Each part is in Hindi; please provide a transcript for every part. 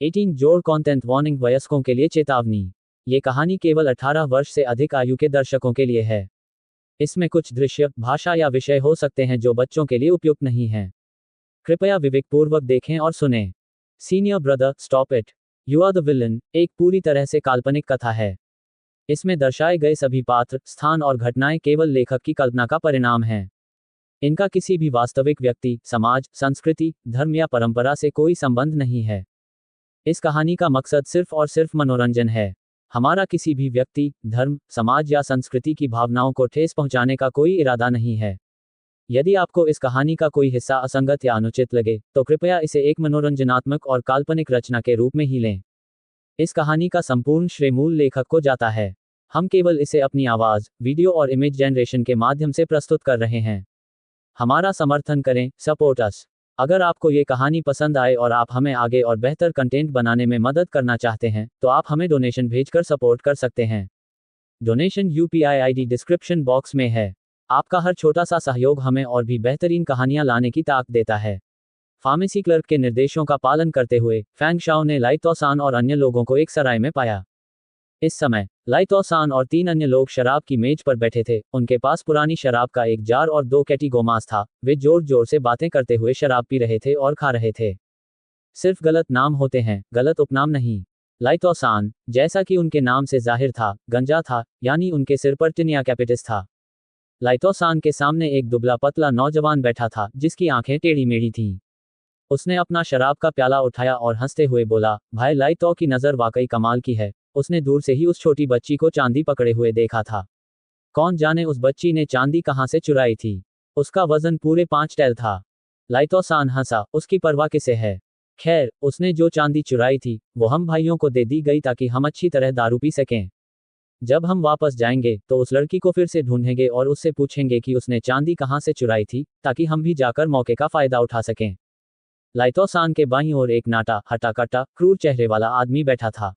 18 जोर कंटेंट वार्निंग वयस्कों के लिए चेतावनी। ये कहानी केवल 18 वर्ष से अधिक आयु के दर्शकों के लिए है। इसमें कुछ दृश्य, भाषा या विषय हो सकते हैं जो बच्चों के लिए उपयुक्त नहीं हैं। कृपया विवेकपूर्वक देखें और सुनें। Senior brother, stop it. You are the villain एक पूरी तरह से काल्पनिक कथा है। इसमें दर्शाए गए सभी पात्र, स्थान और घटनाएं केवल लेखक की कल्पना का परिणाम हैं। इनका किसी भी वास्तविक व्यक्ति, समाज, संस्कृति, धर्म या परंपरा से कोई संबंध नहीं है। इस कहानी का मकसद सिर्फ और सिर्फ मनोरंजन है। हमारा किसी भी व्यक्ति, धर्म, समाज या संस्कृति की भावनाओं को ठेस पहुंचाने का कोई इरादा नहीं है। यदि आपको इस कहानी का कोई हिस्सा असंगत या अनुचित लगे, तो कृपया इसे एक मनोरंजनात्मक और काल्पनिक रचना के रूप में ही लें। इस कहानी का संपूर्ण श्रेय मूल लेखक को जाता है। हम केवल इसे अपनी आवाज, वीडियो और इमेज जनरेशन के माध्यम से प्रस्तुत कर रहे हैं। हमारा समर्थन करें, सपोर्ट अस। अगर आपको ये कहानी पसंद आए और आप हमें आगे और बेहतर कंटेंट बनाने में मदद करना चाहते हैं, तो आप हमें डोनेशन भेजकर सपोर्ट कर सकते हैं। Donation UPI ID description box में है। आपका हर छोटा सा सहयोग हमें और भी बेहतरीन कहानियां लाने की ताकत देता है। फार्मेसी क्लर्क के निर्देशों का पालन करते हुए फैंग शाओ ने लाई तोसान और अन्य लोगों को एक सराय में पाया। इस समय लाई तोसान और 3 अन्य लोग शराब की मेज पर बैठे थे। उनके पास पुरानी शराब का एक जार और 2 कैटिगोमास था। वे जोर जोर से बातें करते हुए शराब पी रहे थे और खा रहे थे। सिर्फ गलत नाम होते हैं, गलत उपनाम नहीं। लाई तोसान, जैसा कि उनके नाम से जाहिर था, गंजा था, यानी उनके सिर पर टिनिया कैपिटिस था। लाई तोसान के सामने एक दुबला पतला नौजवान बैठा था, जिसकी आंखें टेढ़ी मेढ़ी थीं। उसने अपना शराब का प्याला उठाया और हंसते हुए बोला, भाई लाई तो की नज़र वाकई कमाल की है। उसने दूर से ही उस छोटी बच्ची को चांदी पकड़े हुए देखा था। कौन जाने उस बच्ची ने चांदी कहां से चुराई थी। उसका वजन पूरे 5 टन था। लाई तोसान हंसा, उसकी परवाह किसे है। खैर, उसने जो चांदी चुराई थी, वो हम भाइयों को दे दी गई ताकि हम अच्छी तरह दारू पी सकें। जब हम वापस जाएंगे तो उस लड़की को फिर से ढूंढेंगे और उससे पूछेंगे कि उसने चांदी कहां से चुराई थी, ताकि हम भी जाकर मौके का फायदा उठा सकें। लाई तोसान के बाईं ओर एक नाटा, हट्टा-कट्टा, क्रूर चेहरे वाला आदमी बैठा था।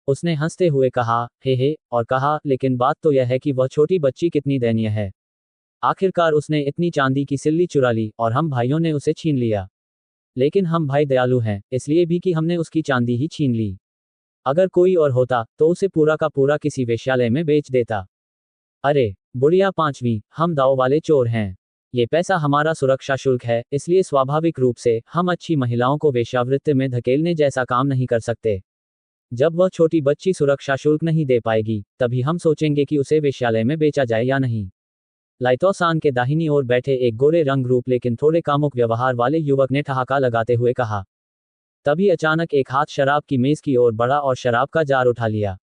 उसने हंसते हुए कहा, हे, और कहा, लेकिन बात तो यह है कि वह छोटी बच्ची कितनी दयनीय है। आखिरकार उसने इतनी चांदी की सिल्ली चुरा ली और हम भाइयों ने उसे छीन लिया। लेकिन हम भाई दयालु हैं, इसलिए भी कि हमने उसकी चांदी ही छीन ली। अगर कोई और होता तो उसे पूरा का पूरा किसी वेश्यालय में बेच देता। अरे बुढ़िया पांचवी, हम दाव वाले चोर हैं। ये पैसा हमारा सुरक्षा शुल्क है, इसलिए स्वाभाविक रूप से हम अच्छी महिलाओं को वेश्यावृत्ति में धकेलने जैसा काम नहीं कर सकते। जब वह छोटी बच्ची सुरक्षा शुल्क नहीं दे पाएगी, तभी हम सोचेंगे कि उसे वेश्यालय में बेचा जाए या नहीं। लाई तोसान के दाहिनी ओर बैठे एक गोरे रंग रूप लेकिन थोड़े कामुक व्यवहार वाले युवक ने ठहाका लगाते हुए कहा। तभी अचानक एक हाथ शराब की मेज की ओर बढ़ा और शराब का जार उठा लिया।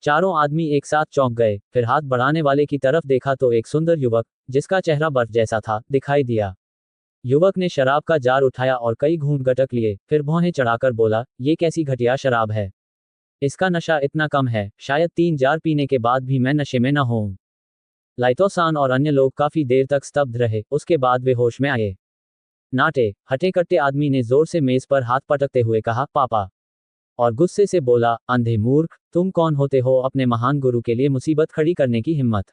चारों आदमी एक साथ चौंक गए, फिर हाथ बढ़ाने वाले की तरफ देखा तो एक सुंदर युवक, जिसका चेहरा बर्फ जैसा था, दिखाई दिया। युवक ने शराब का जार उठाया और कई घूंट गटक लिए, फिर भौहें चढ़ाकर बोला, ये कैसी घटिया शराब है। इसका नशा इतना कम है, शायद 3 जार पीने के बाद भी मैं नशे में न होऊं। लाई तोसान और अन्य लोग काफी देर तक स्तब्ध रहे, उसके बाद वे होश में आए। नाटे, हटे-कट्टे आदमी ने जोर से मेज पर हाथ पटकते हुए कहा, पापा। और गुस्से से बोला, अंधे मूर्ख, तुम कौन होते हो अपने महान गुरु के लिए मुसीबत खड़ी करने की हिम्मत।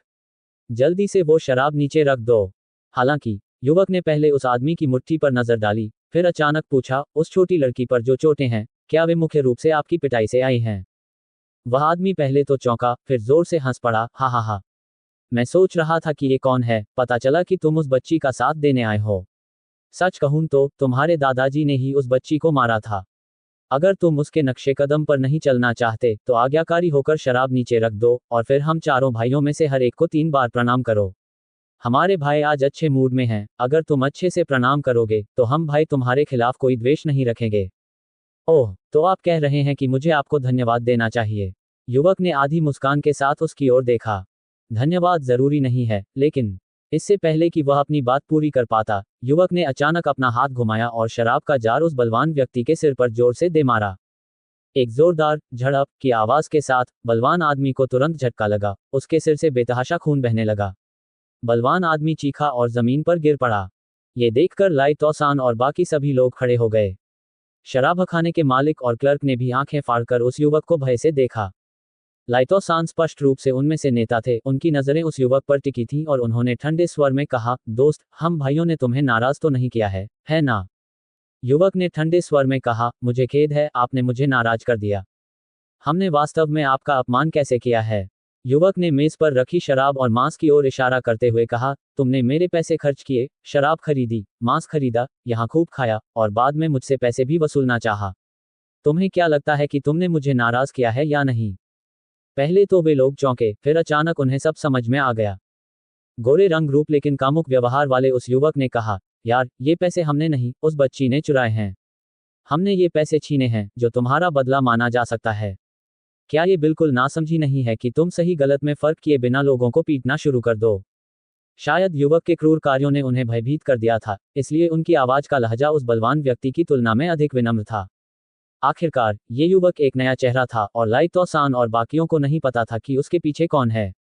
जल्दी से वो शराब नीचे रख दो। हालांकि युवक ने पहले उस आदमी की मुट्ठी पर नजर डाली, फिर अचानक पूछा, उस छोटी लड़की पर जो चोटें हैं, क्या वे मुख्य रूप से आपकी पिटाई से आई हैं। वह आदमी पहले तो चौंका, फिर जोर से हंस पड़ा, हा हा हा। मैं सोच रहा था कि ये कौन है, पता चला कि तुम उस बच्ची का साथ देने आए हो। सच कहूं तो तुम्हारे दादाजी ने ही उस बच्ची को मारा था। अगर तुम उसके नक्शे कदम पर नहीं चलना चाहते, तो आज्ञाकारी होकर शराब नीचे रख दो, और फिर हम चारों भाइयों में से हर एक को 3 बार प्रणाम करो। हमारे भाई आज अच्छे मूड में हैं, अगर तुम अच्छे से प्रणाम करोगे, तो हम भाई तुम्हारे खिलाफ कोई द्वेष नहीं रखेंगे। ओह, तो आप कह रहे हैं कि मुझे आपको धन्यवाद देना चाहिए। युवक ने आधी मुस्कान के साथ उसकी ओर देखा। धन्यवाद जरूरी नहीं है, लेकिन इससे पहले कि वह अपनी बात पूरी कर पाता, युवक ने अचानक अपना हाथ घुमाया और शराब का जार उस बलवान व्यक्ति के सिर पर जोर से दे मारा। एक जोरदार झड़प की आवाज के साथ बलवान आदमी को तुरंत झटका लगा, उसके सिर से बेतहाशा खून बहने लगा। बलवान आदमी चीखा और जमीन पर गिर पड़ा। ये देखकर लाई तोसान और बाकी सभी लोग खड़े हो गए। शराबखाने के मालिक और क्लर्क ने भी आंखें फाड़कर उस युवक को भय से देखा। लाई तोसान स्पष्ट रूप से उनमें से नेता थे, उनकी नजरें उस युवक पर टिकी थीं और उन्होंने ठंडे स्वर में कहा, दोस्त, हम भाइयों ने तुम्हें नाराज तो नहीं किया है ना। युवक ने ठंडे स्वर में कहा, मुझे खेद है, आपने मुझे नाराज कर दिया। हमने वास्तव में आपका अपमान कैसे किया है? युवक ने मेज पर रखी शराब और मांस की ओर इशारा करते हुए कहा, तुमने मेरे पैसे खर्च किए, शराब खरीदी, मांस खरीदा, यहाँ खूब खाया, और बाद में मुझसे पैसे भी वसूलना चाहा। तुम्हें क्या लगता है कि तुमने मुझे नाराज किया है या नहीं? पहले तो वे लोग चौंके, फिर अचानक उन्हें सब समझ में आ गया। गोरे रंग रूप लेकिन कामुक व्यवहार वाले उस युवक ने कहा, यार, ये पैसे हमने नहीं, उस बच्ची ने चुराए हैं। हमने ये पैसे छीने हैं, जो तुम्हारा बदला माना जा सकता है। क्या ये बिल्कुल नासमझी नहीं है कि तुम सही गलत में फर्क किए बिना लोगों को पीटना शुरू कर दो? शायद युवक के क्रूर कार्यों ने उन्हें भयभीत कर दिया था, इसलिए उनकी आवाज का लहजा उस बलवान व्यक्ति की तुलना में अधिक विनम्र था। आखिरकार, ये युवक एक नया चेहरा था और लाई तोसान और बाकियों को नहीं पता था कि उसके पीछे कौन है।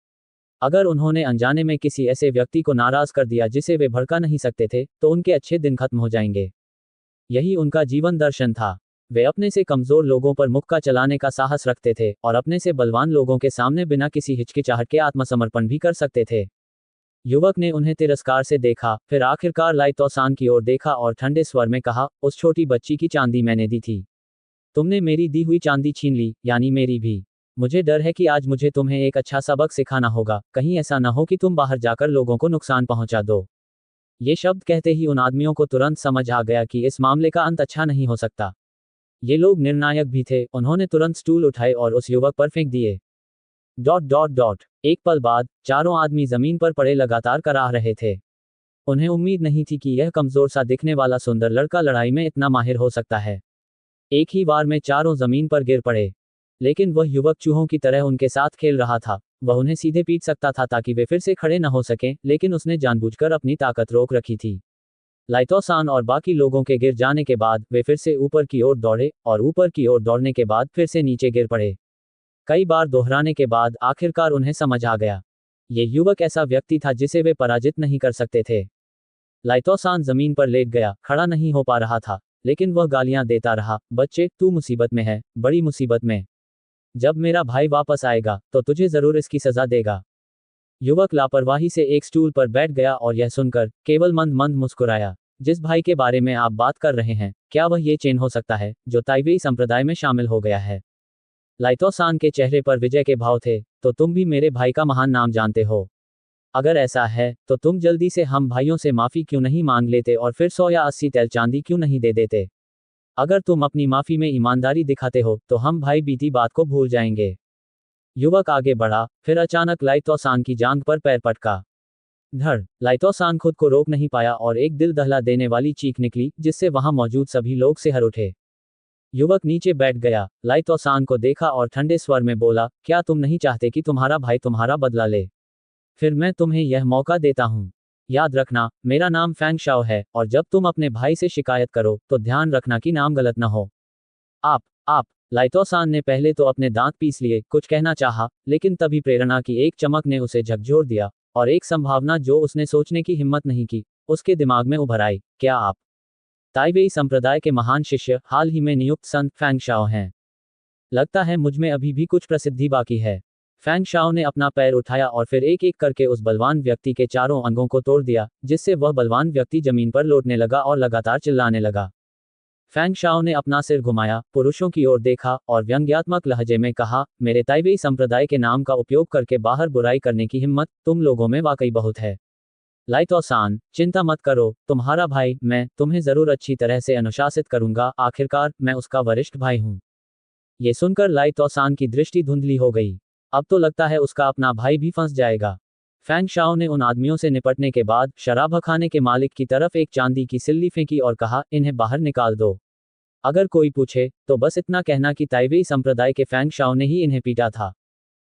अगर उन्होंने अनजाने में किसी ऐसे व्यक्ति को नाराज कर दिया जिसे वे भड़का नहीं सकते थे, तो उनके अच्छे दिन खत्म हो जाएंगे। यही उनका जीवन दर्शन था। वे अपने से कमजोर लोगों पर मुक्का चलाने का साहस रखते थे और अपने से बलवान लोगों के सामने बिना किसी हिचकिचाहट के आत्मसमर्पण भी कर सकते थे। युवक ने उन्हें तिरस्कार से देखा, फिर आखिरकार लाई तोसान की ओर देखा और ठंडे स्वर में कहा, उस छोटी बच्ची की चांदी मैंने दी थी। तुमने मेरी दी हुई चांदी छीन ली, यानी मेरी भी। मुझे डर है कि आज मुझे तुम्हें एक अच्छा सबक सिखाना होगा, कहीं ऐसा न हो कि तुम बाहर जाकर लोगों को नुकसान पहुंचा दो। ये शब्द कहते ही उन आदमियों को तुरंत समझ आ गया कि इस मामले का अंत अच्छा नहीं हो सकता। ये लोग निर्णायक भी थे, उन्होंने तुरंत स्टूल उठाए और उस युवक पर फेंक दिए। Dot dot dot. एक पल बाद, चारों आदमी जमीन पर पड़े लगातार कराह रहे थे। उन्हें उम्मीद नहीं थी कि यह कमजोर सा दिखने वाला सुंदर लड़का लड़ाई में इतना माहिर हो सकता है। एक ही बार में चारों जमीन पर गिर पड़े। लेकिन वह युवक चूहों की तरह उनके साथ खेल रहा था। वह उन्हें सीधे पीट सकता था ताकि वे फिर से खड़े न हो सकें, लेकिन उसने जानबूझकर अपनी ताकत रोक रखी थी। लाइतोसान और बाकी लोगों के गिर जाने के बाद वे फिर से ऊपर की ओर दौड़े, और ऊपर की ओर दौड़ने के बाद फिर से नीचे गिर पड़े। कई बार दोहराने के बाद आखिरकार उन्हें समझ आ गया। ये युवक ऐसा व्यक्ति था जिसे वे पराजित नहीं कर सकते थे। लाइतोसान जमीन पर लेट गया, खड़ा नहीं हो पा रहा था, लेकिन वह गालियां देता रहा, बच्चे, तू मुसीबत में है, बड़ी मुसीबत में। जब मेरा भाई वापस आएगा, तो तुझे जरूर इसकी सजा देगा। युवक लापरवाही से एक स्टूल पर बैठ गया और यह सुनकर केवल मंद मंद मुस्कुराया। जिस भाई के बारे में आप बात कर रहे हैं, क्या वह ये चेन हो सकता है, जो ताइवेई संप्रदाय में शामिल हो गया है? लाइतोसान के चेहरे पर विजय के भाव थे। तो तुम भी मेरे भाई का महान नाम जानते हो। अगर ऐसा है, तो तुम जल्दी से हम भाइयों से माफी क्यों नहीं मांग लेते और फिर 100 या 80 तैल चांदी क्यों नहीं दे देते? अगर तुम अपनी माफी में ईमानदारी दिखाते हो, तो हम भाई बीती बात को भूल जाएंगे। युवक आगे बढ़ा, फिर अचानक लाइतोसान की जांघ पर पैर पटका। धड़। लाइतोसान खुद को रोक नहीं पाया और एक दिल दहला देने वाली चीख निकली, जिससे वहां मौजूद सभी लोग सिहर उठे। युवक नीचे बैठ गया, लाइतोसान को देखा और ठंडे स्वर में बोला, क्या तुम नहीं चाहते कि तुम्हारा भाई तुम्हारा बदला ले? फिर मैं तुम्हें यह मौका देता हूं। याद रखना, मेरा नाम फैंग शाओ है, और जब तुम अपने भाई से शिकायत करो, तो ध्यान रखना कि नाम गलत न हो। आप। लाइतोसान ने पहले तो अपने दांत पीस लिए, कुछ कहना चाहा, लेकिन तभी प्रेरणा की एक चमक ने उसे झकझोर दिया, और एक संभावना जो उसने सोचने की हिम्मत नहीं की, उसके दिमाग में उभर आई। क्या आप ताइवेई संप्रदाय के महान शिष्य, हाल ही में नियुक्त संत फैंग शाओ हैं? लगता है मुझमें अभी भी कुछ प्रसिद्धि बाकी है। फैंग शाओ ने अपना पैर उठाया और फिर एक एक करके उस बलवान व्यक्ति के चारों अंगों को तोड़ दिया, जिससे वह बलवान व्यक्ति जमीन पर लौटने लगा और लगातार चिल्लाने लगा। फैंग शाओ ने अपना सिर घुमाया, पुरुषों की ओर देखा और व्यंग्यात्मक लहजे में कहा, मेरे ताइवेई संप्रदाय के नाम का उपयोग करके बाहर बुराई करने की हिम्मत तुम लोगों में वाकई बहुत है। लाइतोसान, चिंता मत करो, तुम्हारा भाई, मैं तुम्हें जरूर अच्छी तरह से अनुशासित करूंगा, आखिरकार मैं उसका वरिष्ठ भाई हूं। ये सुनकर लाइतोसान की दृष्टि धुंधली हो गई। अब तो लगता है उसका अपना भाई भी फंस जाएगा। फैंग शाओ ने उन आदमियों से निपटने के बाद शराबखाने के मालिक की तरफ एक चांदी की सिल्ली फेंकी और कहा, इन्हें बाहर निकाल दो। अगर कोई पूछे, तो बस इतना कहना कि ताइवेई संप्रदाय के फैंग शाओ ने ही इन्हें पीटा था।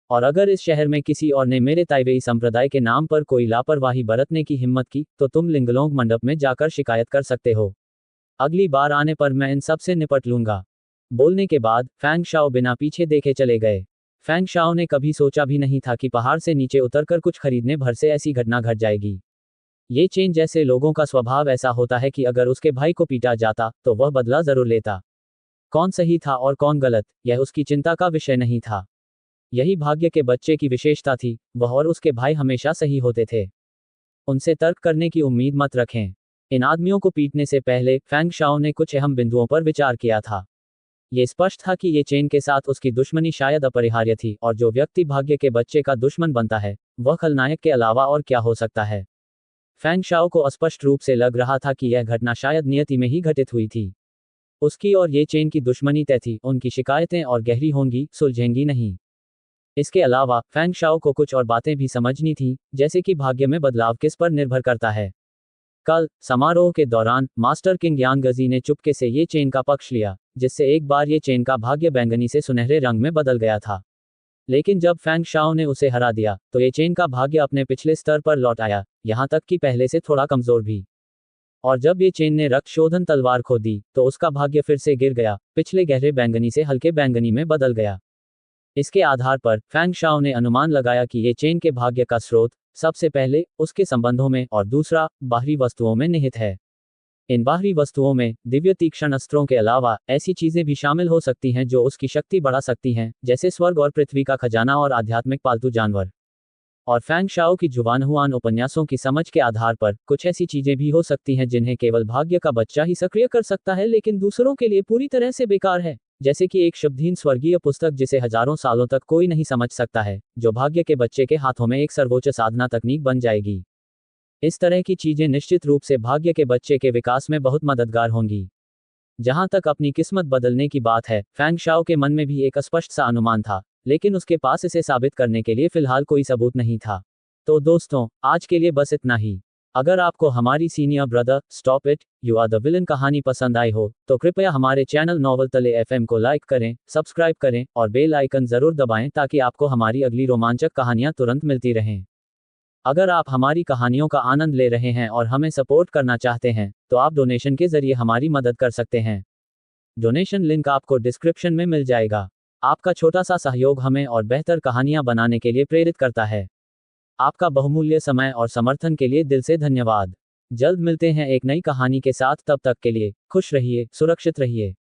और अगर इस शहर में किसी और ने मेरे ताइवेई संप्रदाय के नाम पर कोई लापरवाही बरतने की हिम्मत की, तो तुम लिंगलोंग मंडप में जाकर शिकायत कर सकते हो। अगली बार आने पर मैं इन सब से निपट लूंगा। बोलने के बाद फैंग शाओ बिना पीछे देखे चले गए। फैंग शाओ ने कभी सोचा भी नहीं था कि पहाड़ से नीचे उतरकर कुछ खरीदने भर से ऐसी घटना घट जाएगी। ये चेन जैसे लोगों का स्वभाव ऐसा होता है कि अगर उसके भाई को पीटा जाता, तो वह बदला जरूर लेता। कौन सही था और कौन गलत, यह उसकी चिंता का विषय नहीं था। यही भाग्य के बच्चे की विशेषता थी, वह और उसके भाई हमेशा सही होते थे। उनसे तर्क करने की उम्मीद मत रखें। इन आदमियों को पीटने से पहले फैंग शाओ ने कुछ अहम बिंदुओं पर विचार किया था। ये स्पष्ट था कि ये चेन के साथ उसकी दुश्मनी शायद अपरिहार्य थी, और जो व्यक्ति भाग्य के बच्चे का दुश्मन बनता है वह खलनायक के अलावा और क्या हो सकता है। फैंग शाओ को स्पष्ट रूप से लग रहा था कि यह घटना शायद नियति में ही घटित हुई थी। उसकी और ये चेन की दुश्मनी तय थी, उनकी शिकायतें और गहरी होंगी, सुलझेंगी नहीं। इसके अलावा फैंग शाओ को कुछ और बातें भी समझनी थी, जैसे कि भाग्य में बदलाव किस पर निर्भर करता है। कल समारोह के दौरान मास्टर किंग यांगजी ने चुपके से ये चेन का पक्ष लिया, जिससे एक बार ये चेन का भाग्य बैंगनी से सुनहरे रंग में बदल गया था। लेकिन जब फैंग शाओ ने उसे हरा दिया तो ये चेन का भाग्य अपने पिछले स्तर पर लौट आया, यहाँ तक कि पहले से थोड़ा कमजोर भी। और जब ये चेन ने रक्त शोधन तलवार खो दी तो उसका भाग्य फिर से गिर गया, पिछले गहरे बैंगनी से हल्के बैंगनी में बदल गया। इसके आधार पर फैंग शाओ ने अनुमान लगाया कि ये चेन के भाग्य का स्रोत सबसे पहले उसके संबंधों में और दूसरा बाहरी वस्तुओं में निहित है। इन बाहरी वस्तुओं में दिव्य तीक्ष्ण अस्त्रों के अलावा ऐसी चीजें भी शामिल हो सकती हैं जो उसकी शक्ति बढ़ा सकती हैं, जैसे स्वर्ग और पृथ्वी का खजाना और आध्यात्मिक पालतू जानवर। और फैंग शाओ की जुबानहुआन उपन्यासों की समझ के आधार पर कुछ ऐसी चीजें भी हो सकती हैं जिन्हें केवल भाग्य का बच्चा ही सक्रिय कर सकता है, लेकिन दूसरों के लिए पूरी तरह से बेकार है। जैसे कि एक शब्दहीन स्वर्गीय पुस्तक जिसे हजारों सालों तक कोई नहीं समझ सकता है, जो भाग्य के बच्चे के हाथों में एक सर्वोच्च साधना तकनीक बन जाएगी। इस तरह की चीजें निश्चित रूप से भाग्य के बच्चे के विकास में बहुत मददगार होंगी। जहां तक अपनी किस्मत बदलने की बात है, फैंग शाओ के मन में भी एक स्पष्ट सा अनुमान था, लेकिन उसके पास इसे साबित करने के लिए फिलहाल कोई सबूत नहीं था। तो दोस्तों, आज के लिए बस इतना ही। अगर आपको हमारी senior brother stop it you are the villain कहानी पसंद आई हो तो कृपया हमारे चैनल नॉवल तले एफएम को लाइक करें, सब्सक्राइब करें और बेल आइकन जरूर दबाएं ताकि आपको हमारी अगली रोमांचक कहानियां तुरंत मिलती रहें। अगर आप हमारी कहानियों का आनंद ले रहे हैं और हमें सपोर्ट करना चाहते हैं तो आप डोनेशन के जरिए हमारी मदद कर सकते हैं। डोनेशन लिंक आपको डिस्क्रिप्शन में मिल जाएगा। आपका छोटा सा सहयोग हमें और बेहतर कहानियां बनाने के लिए प्रेरित करता है। आपका बहुमूल्य समय और समर्थन के लिए दिल से धन्यवाद। जल्द मिलते हैं एक नई कहानी के साथ, तब तक के लिए खुश रहिए, सुरक्षित रहिए।